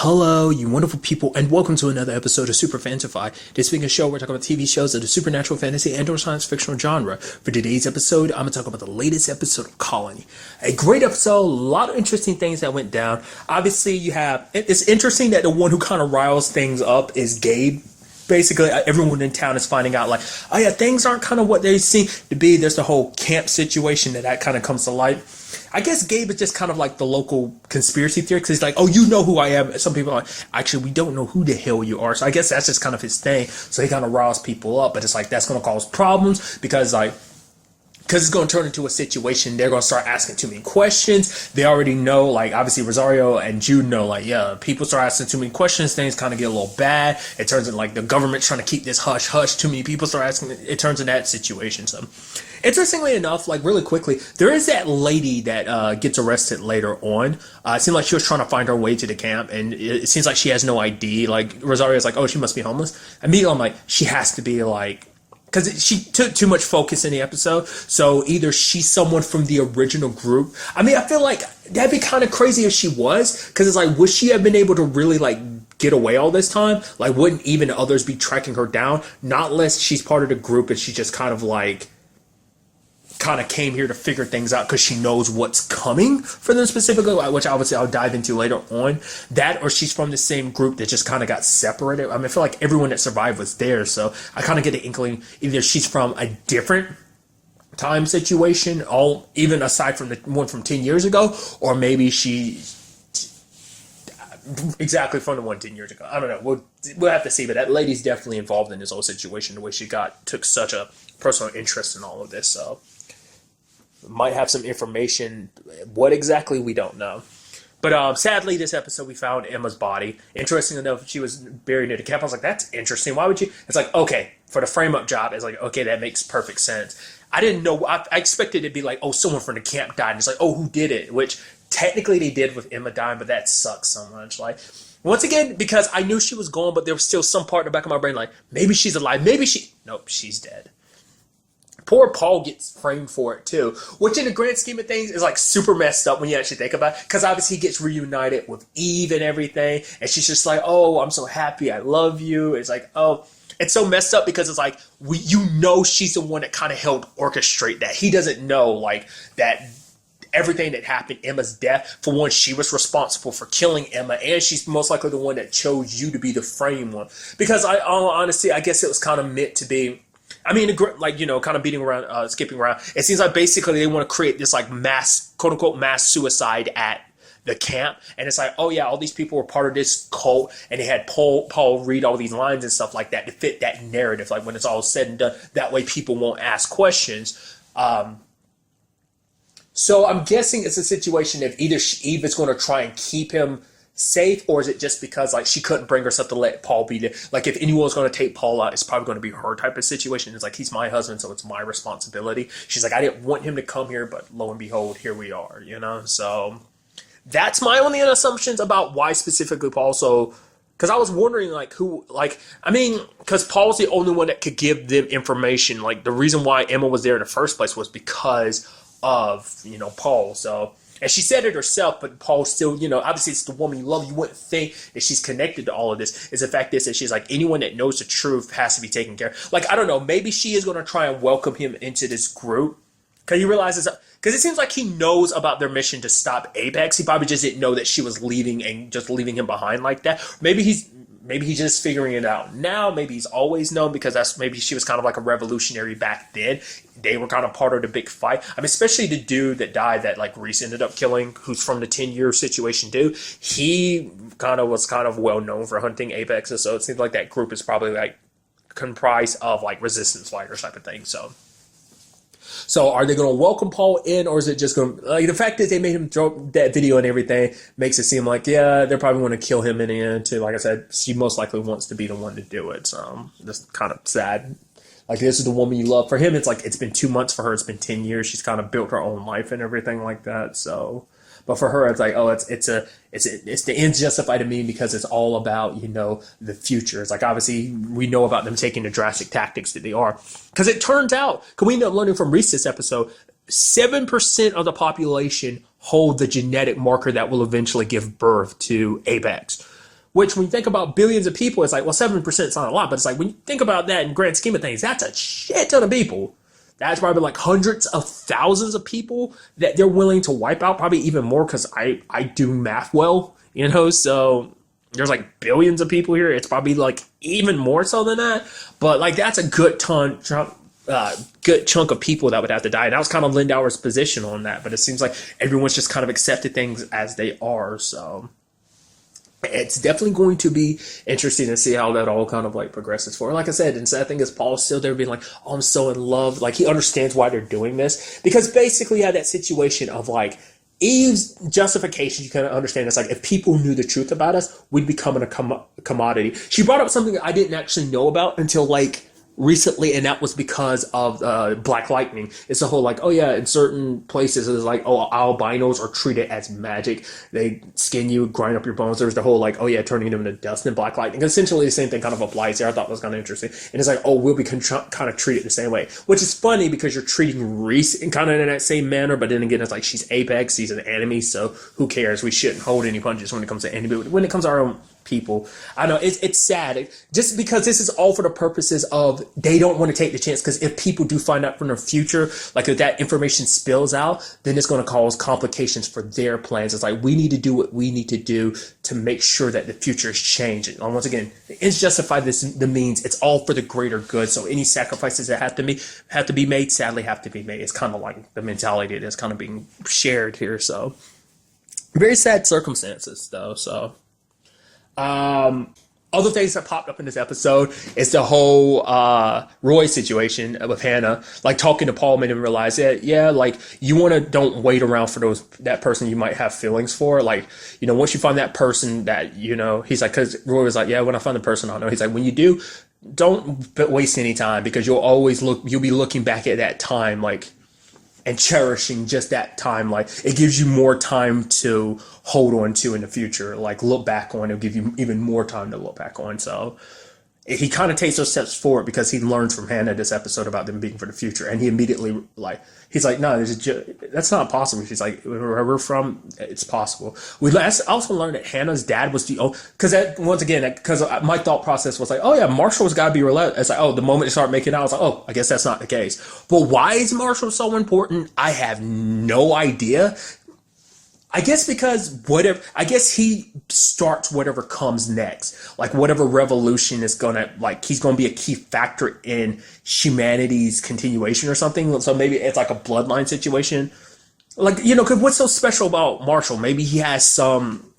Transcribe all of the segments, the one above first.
Hello, you wonderful people, and welcome to another episode of Super-Fanta-Fi. This being a show where we're talking about TV shows of the supernatural, fantasy, and/or science fictional genre. For today's episode, I'm going to talk about the latest episode of Colony. A great episode, a lot of interesting things that went down. Obviously, it's interesting that the one who kind of riles things up is Gabe. Basically, everyone in town is finding out, like, oh yeah, things aren't kind of what they seem to be. There's the whole camp situation that kind of comes to light. I guess Gabe is just kind of like the local conspiracy theorist, because he's like, oh, you know who I am. Some people are like, actually, we don't know who the hell you are. So I guess that's just kind of his thing. So he kind of riles people up, but it's like, that's going to cause problems because it's going to turn into a situation. They're going to start asking too many questions. They already know, like, obviously Rosario and Jude know, like, yeah, people start asking too many questions. Things kind of get a little bad. It turns into, like, the government trying to keep this hush hush. Too many people start asking. It turns into that situation. So, interestingly enough, like, really quickly, there is that lady that gets arrested later on. It seemed like she was trying to find her way to the camp, and it seems like she has no ID. Like, Rosario's like, oh, she must be homeless. Immediately, I'm like, she has to be, like, because she took too much focus in the episode. So either she's someone from the original group. I mean, I feel like that'd be kind of crazy if she was. Because it's like, would she have been able to really, like, get away all this time? Like, wouldn't even others be tracking her down? Not unless she's part of the group and she just kind of came here to figure things out because she knows what's coming for them specifically, which obviously I'll dive into later on. That, or she's from the same group that just kind of got separated. I mean, I feel like everyone that survived was there, so I kind of get the inkling either she's from a different time situation, even aside from the one from 10 years ago, or maybe she exactly from the one 10 years ago. I don't know. We'll have to see, but that lady's definitely involved in this whole situation, the way she took such a personal interest in all of this, so might have some information. What exactly, we don't know. But sadly, this episode we found Emma's body. Interesting enough, she was buried near the camp. I was like, that's interesting. Why would you? It's like, okay, for the frame-up job, it's like, okay, that makes perfect sense. I didn't know. I expected it to be like, oh, someone from the camp died. And it's like, oh, who did it? Which technically they did with Emma dying, but that sucks so much. Like, once again, because I knew she was gone, but there was still some part in the back of my brain like, maybe she's alive. Nope, she's dead. Poor Paul gets framed for it too, which in the grand scheme of things is like super messed up when you actually think about it, because obviously he gets reunited with Eve and everything, and she's just like, oh, I'm so happy, I love you. It's like, oh, it's so messed up because it's like, she's the one that kind of helped orchestrate that. He doesn't know, like, that everything that happened, Emma's death, for one, she was responsible for killing Emma, and she's most likely the one that chose you to be the frame one, because honestly, I guess it was kind of meant to be. I mean, like, kind of beating around, skipping around. It seems like basically they want to create this, like, mass, quote unquote, mass suicide at the camp. And it's like, oh yeah, all these people were part of this cult, and they had Paul read all these lines and stuff like that to fit that narrative. Like, when it's all said and done, that way people won't ask questions. So I'm guessing it's a situation of either Eve is going to try and keep him safe, or is it just because, like, she couldn't bring herself to let Paul be there? Like, if anyone's going to take Paul out, it's probably going to be her type of situation. It's like, he's my husband, so it's my responsibility. She's like, I didn't want him to come here, but lo and behold, here we are, So that's my only assumptions about why specifically Paul. So, because I was wondering, like, who, like, I mean, because Paul's the only one that could give them information. Like, the reason why Emma was there in the first place was because of, Paul. So, and she said it herself, but Paul still, obviously it's the woman you love. You wouldn't think that she's connected to all of this. Is the fact is that she's like, anyone that knows the truth has to be taken care of. Like, I don't know, maybe she is going to try and welcome him into this group. Because he realizes, because it seems like he knows about their mission to stop Apex. He probably just didn't know that she was leaving and just leaving him behind like that. Maybe he's just figuring it out now. Maybe he's always known, because maybe she was kind of like a revolutionary back then. They were kind of part of the big fight. I mean, especially the dude that died that, like, Reese ended up killing, who's from the 10-year situation too. He was well known for hunting apexes. So it seems like that group is probably, like, comprised of, like, resistance fighters type of thing. So are they going to welcome Paul in, or is it just going to, like, the fact that they made him throw that video and everything makes it seem like, yeah, they're probably going to kill him in the end too. Like I said, she most likely wants to be the one to do it. So just kind of sad. Like, this is the woman you love. For him, it's like, it's been 2 months. For her, it's been 10 years. She's kind of built her own life and everything like that. So, but for her, it's like, oh, it's the ends justify the mean, because it's all about, the future. It's like, obviously we know about them taking the drastic tactics that they are, because it turns out, because we end up learning from Reese this episode, 7% of the population hold the genetic marker that will eventually give birth to Apex. Which, when you think about billions of people, it's like, well, 7% is not a lot, but it's like, when you think about that in grand scheme of things, that's a shit ton of people. That's probably like hundreds of thousands of people that they're willing to wipe out, probably even more, because I do math well, so there's like billions of people here. It's probably like even more so than that, but like that's a good good chunk of people that would have to die. And that was kind of Lindauer's position on that, but it seems like everyone's just kind of accepted things as they are, so it's definitely going to be interesting to see how that all kind of like progresses forward. Like I said, and sad thing is Paul's still there being like, oh, I'm so in love. Like, he understands why they're doing this, because basically you had that situation of like Eve's justification. You kind of understand. It's like, if people knew the truth about us, we'd become a commodity. She brought up something that I didn't actually know about until like recently, and that was because of Black Lightning. It's the whole like, oh yeah, in certain places it's like, oh, albinos are treated as magic. They skin you, grind up your bones. There's the whole like, oh yeah, turning them into dust in Black Lightning. Essentially the same thing kind of applies here. I thought it was kind of interesting. And it's like, oh, we'll be kind of treated the same way, which is funny because you're treating Reese in kind of in that same manner, but then again, it's like, she's Apex, she's an enemy, so who cares? We shouldn't hold any punches when it comes to enemy. When it comes to our own people, I know it's sad, just because this is all for the purposes of they don't want to take the chance, because if people do find out from the future, like if that information spills out, then it's going to cause complications for their plans. It's like, we need to do what we need to do to make sure that the future is changing. And once again, it's justified the means. It's all for the greater good. So any sacrifices that have to be made, sadly have to be made. It's kind of like the mentality that's kind of being shared here. So very sad circumstances though. So other things that popped up in this episode is the whole Roy situation with Hannah, like talking to Paul made him realize that, yeah, like you don't wait around for that person you might have feelings for. Like, once you find that person that, he's like, because Roy was like, yeah, when I find the person, I'll know. He's like, when you do, don't waste any time, because you'll be looking back at that time, like, and cherishing just that time. Like, it gives you more time to hold on to in the future, like look back on. It'll give you even more time to look back on. So he kind of takes those steps forward because he learns from Hannah this episode about them being for the future, and he immediately he's like, no, that's not possible. She's like, where we're from, it's possible. We also learned that Hannah's dad was because my thought process was like, oh yeah, Marshall's got to be related. It's like, oh, the moment they start making out, I was like, oh, I guess that's not the case. But why is Marshall so important? I have no idea. I guess he starts whatever comes next, like whatever revolution is he's gonna be a key factor in humanity's continuation or something. So maybe it's like a bloodline situation, like, because what's so special about Marshall? Maybe he has some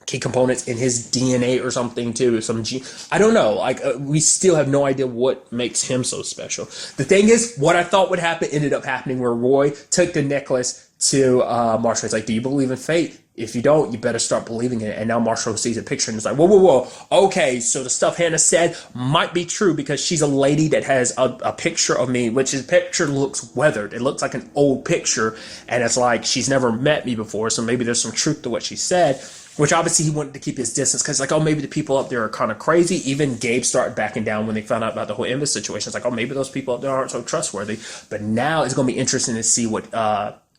key components in his DNA or something too, some gene. I don't know. Like, we still have no idea what makes him so special. The thing is, what I thought would happen ended up happening, where Roy took the necklace to Marshall. He's like, do you believe in fate? If you don't, you better start believing in it. And now Marshall sees a picture and is like, whoa. Okay, so the stuff Hannah said might be true, because she's a lady that has a picture of me, which his picture looks weathered. It looks like an old picture, and it's like she's never met me before, so maybe there's some truth to what she said. Which obviously he wanted to keep his distance, because like, oh, maybe the people up there are kind of crazy. Even Gabe started backing down when they found out about the whole Emma situation. It's like, oh, maybe those people up there aren't so trustworthy. But now it's going to be interesting to see what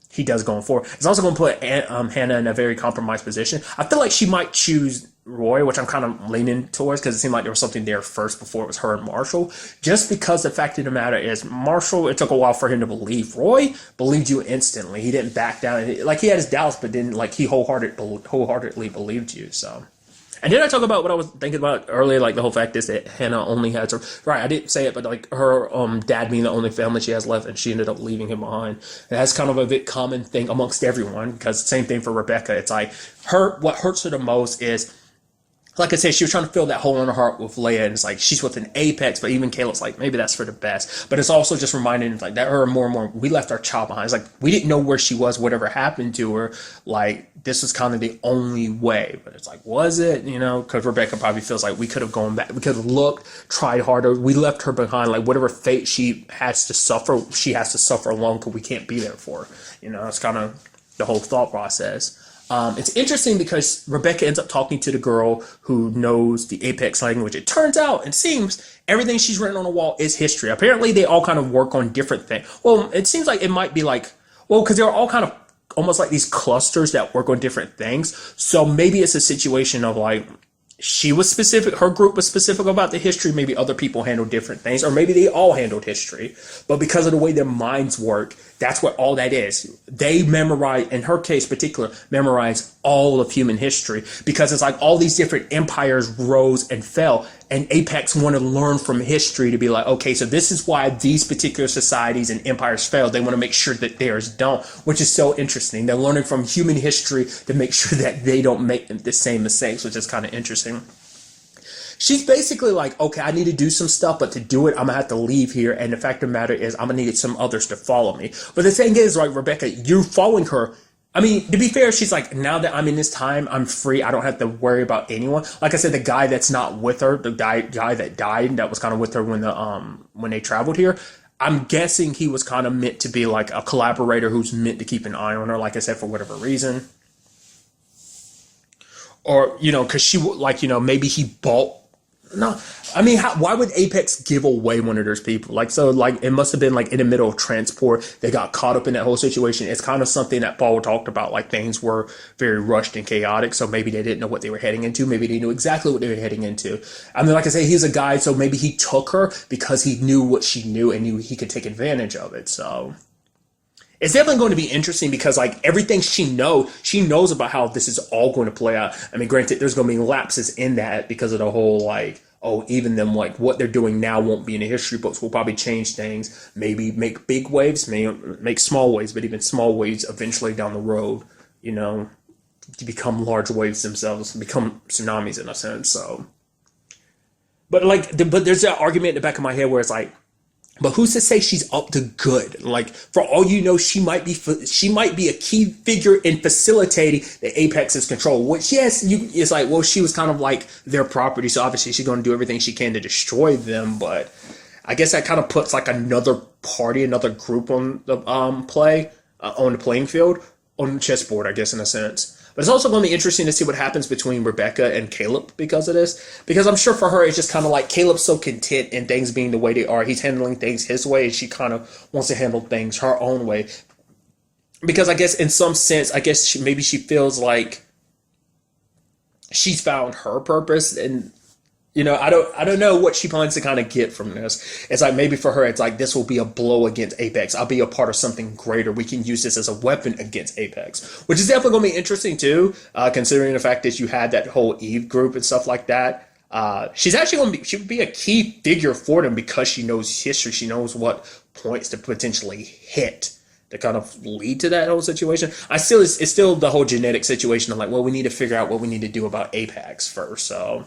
he does going forward. It's also going to put Hannah in a very compromised position. I feel like she might choose Roy, which I'm kind of leaning towards, because it seemed like there was something there first before it was her and Marshall. Just because the fact of the matter is, Marshall, it took a while for him to believe. Roy believed you instantly. He didn't back down. Like, he had his doubts, but then like he wholeheartedly believed you. So. And then I talk about what I was thinking about earlier, like the whole fact is that Hannah only has her, right, I didn't say it, but like her dad being the only family she has left, and she ended up leaving him behind. And that's kind of a bit common thing amongst everyone, because same thing for Rebecca. It's like, what hurts her the most is, like I said, she was trying to fill that hole in her heart with Leia, and it's like she's with an apex, but even Caleb's like, maybe that's for the best. But it's also just reminding like that her more and more, we left our child behind. It's like, we didn't know where she was, whatever happened to her. Like, this was kind of the only way. But it's like, was it? Because Rebecca probably feels like we could have gone back, we could have looked, tried harder. We left her behind. Like, whatever fate she has to suffer, she has to suffer alone, because we can't be there for her. It's kind of the whole thought process. It's interesting because Rebecca ends up talking to the girl who knows the Apex language. It turns out, it seems, everything she's written on the wall is history. Apparently, they all kind of work on different things. Well, it seems like it might be like, because they're all kind of almost like these clusters that work on different things. So maybe it's a situation of like, she was specific, her group was specific about the history. Maybe other people handled different things, or maybe they all handled history. But because of the way their minds work, that's what all that is. They memorize, in her case particular, memorize all of human history, because it's like all these different empires rose and fell, and Apex want to learn from history to be like, okay, so this is why these particular societies and empires failed. They want to make sure that theirs don't, which is so interesting. They're learning from human history to make sure that they don't make the same mistakes, which is kind of interesting. She's basically like, okay, I need to do some stuff, but to do it, I'm gonna have to leave here. And the fact of the matter is, I'm gonna need some others to follow me. But the thing is, like, Rebecca, you're following her. I mean, to be fair, she's like, now that I'm in this time, I'm free. I don't have to worry about anyone. Like I said, the guy that's not with her, the guy that died, that was kind of with her when they traveled here. I'm guessing he was kind of meant to be like a collaborator who's meant to keep an eye on her, like I said, for whatever reason. Or, because she, like, maybe he bought. No, I mean, why would Apex give away one of those people? Like, so, like, it must have been, like, in the middle of transport. They got caught up in that whole situation. It's kind of something that Paul talked about. Like, things were very rushed and chaotic. So maybe they didn't know what they were heading into. Maybe they knew exactly what they were heading into. I mean, like I say, he's a guy. So maybe he took her because he knew what she knew and knew he could take advantage of it. So it's definitely going to be interesting because, like, everything she knows about how this is all going to play out. I mean, granted, there's going to be lapses in that because of the whole, like, oh, even them, like, what they're doing now won't be in the history books. Will probably change things. Maybe make big waves, maybe make small waves, but even small waves eventually down the road, to become large waves themselves, become tsunamis in a sense. So, but there's that argument in the back of my head where it's like, but who's to say she's up to good? Like, for all you know, she might be a key figure in facilitating the Apex's control. Which, yes, it's like, well, she was kind of like their property, so obviously she's going to do everything she can to destroy them. But I guess that kind of puts like another party, another group on the on the playing field, on the chessboard, I guess, in a sense. But it's also going to be interesting to see what happens between Rebecca and Caleb because of this. Because I'm sure for her, it's just kind of like Caleb's so content in things being the way they are. He's handling things his way, and she kind of wants to handle things her own way. Because I guess in some sense, maybe she feels like she's found her purpose, and I don't know what she plans to kind of get from this. It's like maybe for her, it's like this will be a blow against Apex. I'll be a part of something greater. We can use this as a weapon against Apex, which is definitely going to be interesting too, considering the fact that you had that whole Eve group and stuff like that. She's actually she would be a key figure for them because she knows history. She knows what points to potentially hit to kind of lead to that whole situation. It's still the whole genetic situation of like, well, we need to figure out what we need to do about Apex first. So.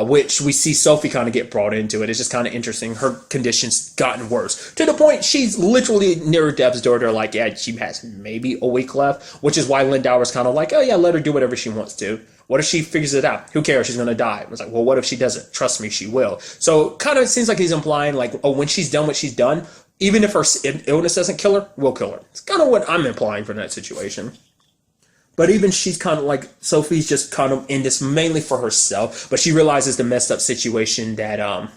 Which we see Sophie kind of get brought into it. It's just kind of interesting. Her condition's gotten worse to the point she's literally near death's door. They're like, yeah, she has maybe a week left, which is why Lindauer's kind of like, oh yeah, let her do whatever she wants to. What if she figures it out? Who cares? She's going to die. I was like, well, what if she doesn't? Trust me, she will. So kind of seems like he's implying like, oh, when she's done what she's done, even if her illness doesn't kill her, we'll kill her. It's kind of what I'm implying from that situation. But even she's kind of like, Sophie's just kind of in this mainly for herself. But she realizes the messed up situation that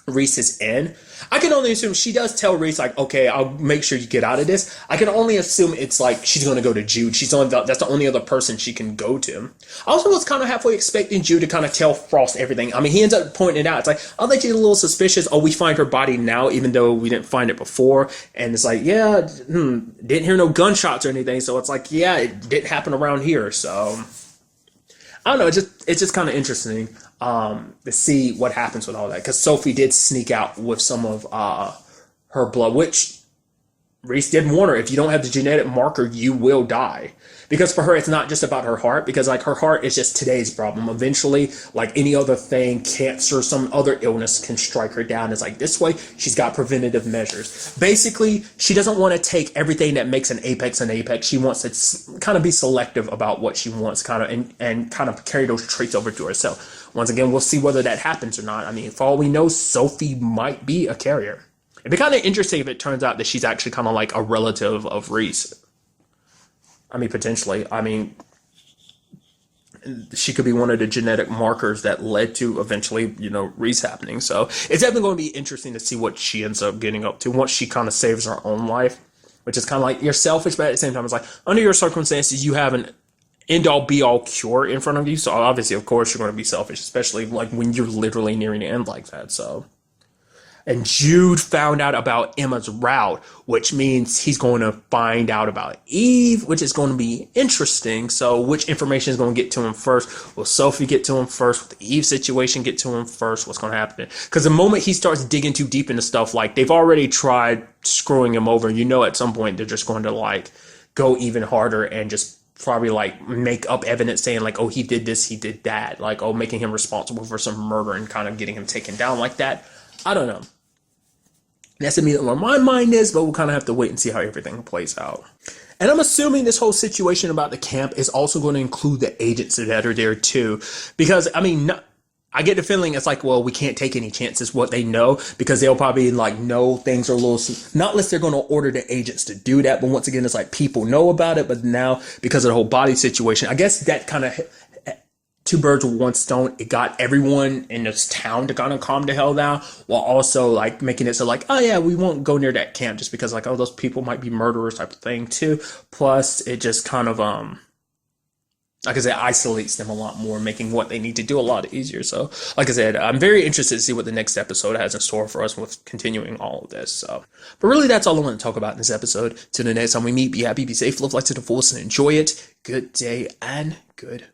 Reese is in. I can only assume she does tell Reese, like, okay, I'll make sure you get out of this. I can only assume it's like she's going to go to Jude. That's the only other person she can go to. I also was kind of halfway expecting Jude to kind of tell Frost everything. I mean, he ends up pointing it out. It's like, I think she's a little suspicious. Oh, we find her body now, even though we didn't find it before. And it's like, yeah, didn't hear no gunshots or anything. So it's like, yeah, it didn't happen around here. So I don't know. It's just kind of interesting to see what happens with all that. Because Sophie did sneak out with some of her blood, which Reese did warn her, if you don't have the genetic marker, you will die. Because for her, it's not just about her heart, because like her heart is just today's problem. Eventually, like any other thing, cancer, some other illness can strike her down. It's like this way, she's got preventative measures. Basically, she doesn't want to take everything that makes an apex an apex. She wants to kind of be selective about what she wants, kind of, and kind of carry those traits over to herself. Once again, we'll see whether that happens or not. I mean, for all we know, Sophie might be a carrier. It'd be kind of interesting if it turns out that she's actually kind of like a relative of Reese. I mean, potentially. I mean, she could be one of the genetic markers that led to eventually, Reese happening. So it's definitely going to be interesting to see what she ends up getting up to once she kind of saves her own life, which is kind of like, you're selfish, but at the same time, it's like, under your circumstances, you have end all be all cure in front of you. So obviously, of course, you're going to be selfish, especially like when you're literally nearing the end like that. So. And Jude found out about Emma's route, which means he's going to find out about Eve, which is going to be interesting. So which information is going to get to him first? Will Sophie get to him first? Will the Eve situation get to him first? What's going to happen? Because the moment he starts digging too deep into stuff, like they've already tried screwing him over, you know, at some point they're just going to like go even harder and just probably like make up evidence saying like, oh, he did this, he did that. Like, oh, making him responsible for some murder and kind of getting him taken down like that. I don't know. That's immediately where my mind is, but we'll kind of have to wait and see how everything plays out. And I'm assuming this whole situation about the camp is also going to include the agents that are there too. Because, I mean, I get the feeling it's like, well, we can't take any chances what they know, because they'll probably like know things are a little, not unless they're going to order the agents to do that. But once again, it's like people know about it. But now because of the whole body situation, I guess that kind of two birds with one stone. It got everyone in this town to kind of calm the hell down, while also like making it so like, oh yeah, we won't go near that camp just because like, oh, those people might be murderers type of thing too. Plus it just kind of like I said, isolates them a lot more, making what they need to do a lot easier. So like I said, I'm very interested to see what the next episode has in store for us with continuing all of this. So, but really that's all I want to talk about in this episode. Till the next time we meet, be happy, be safe, live life to the fullest, and enjoy it. Good day and good